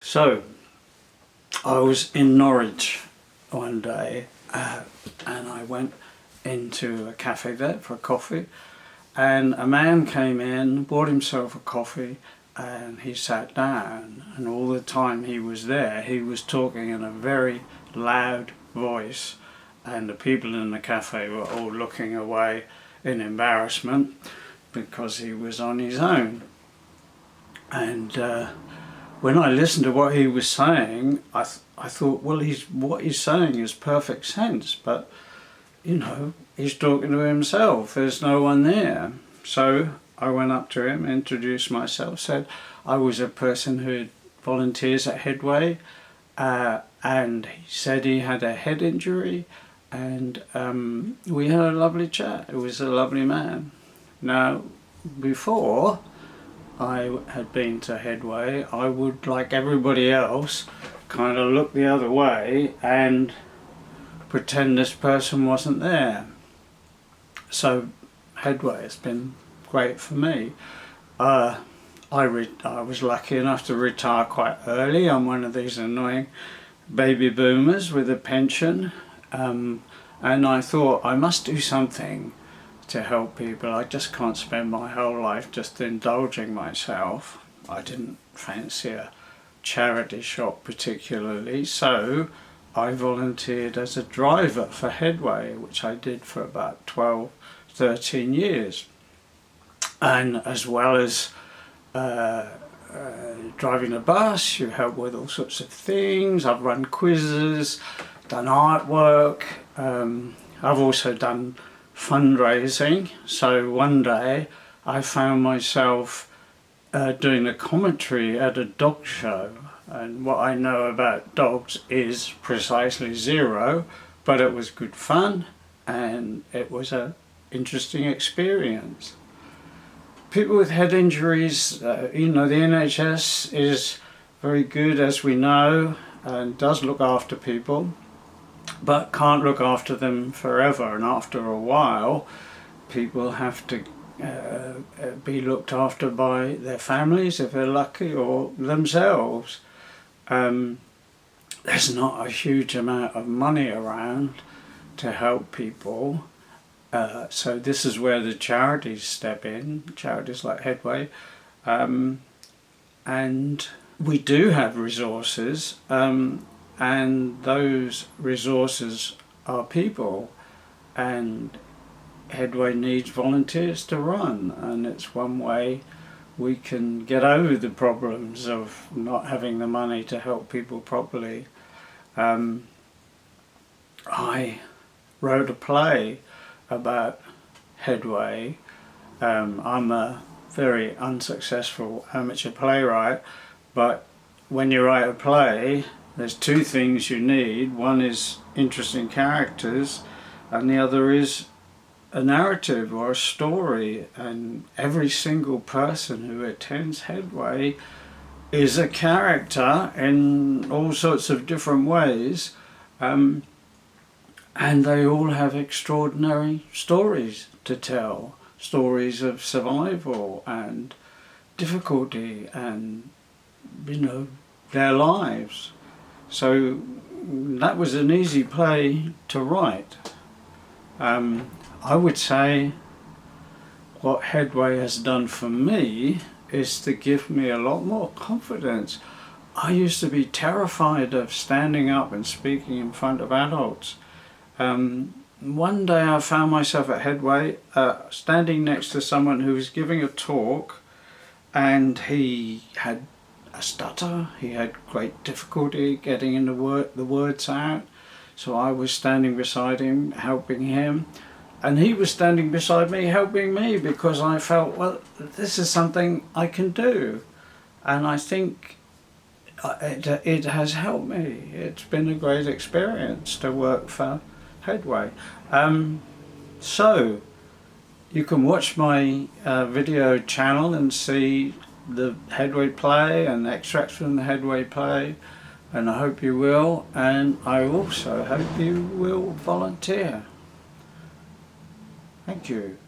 So, I was in Norwich one day and I went into a cafe there for a coffee, and a man came in, bought himself a coffee, and he sat down, and all the time he was there he was talking in a very loud voice, and the people in the cafe were all looking away in embarrassment because he was on his own. And when I listened to what he was saying, I thought, well, what he's saying is perfect sense, but you know, he's talking to himself, there's no one there. So I went up to him, introduced myself, said I was a person who volunteers at Headway, and he said he had a head injury, and we had a lovely chat. It was a lovely man. Now, before I had been to Headway, I would, like everybody else, kind of look the other way and pretend this person wasn't there. So Headway has been great for me. I was lucky enough to retire quite early. I'm one of these annoying baby boomers with a pension, and I thought I must do something to help people. I just can't spend my whole life just indulging myself. I didn't fancy a charity shop particularly, so I volunteered as a driver for Headway, which I did for about 13 years. And as well as driving a bus, you help with all sorts of things. I've run quizzes, done artwork, I've also done fundraising. So one day I found myself doing a commentary at a dog show, and what I know about dogs is precisely zero, but it was good fun and it was an interesting experience. People with head injuries, you know, the NHS is very good, as we know, and does look after people, but can't look after them forever, and after a while people have to be looked after by their families if they're lucky, or themselves. There's not a huge amount of money around to help people, so this is where the charities step in, charities like Headway, and we do have resources, and those resources are people, and Headway needs volunteers to run, and it's one way we can get over the problems of not having the money to help people properly. I wrote a play about Headway. I'm a very unsuccessful amateur playwright, but when you write a play, there's two things you need. One is interesting characters, and the other is a narrative or a story, and every single person who attends Headway is a character in all sorts of different ways, and they all have extraordinary stories to tell, stories of survival and difficulty and, you know, their lives. So that was an easy play to write. I would say what Headway has done for me is to give me a lot more confidence. I used to be terrified of standing up and speaking in front of adults. One day I found myself at Headway standing next to someone who was giving a talk, and he had a stutter, he had great difficulty getting the words out, so I was standing beside him helping him, and he was standing beside me helping me, because I felt, well, this is something I can do, and I think it has helped me. It's been a great experience to work for Headway. So you can watch my video channel and see the Headway play and extracts from the Headway play, and I hope you will, and I also hope you will volunteer. Thank you.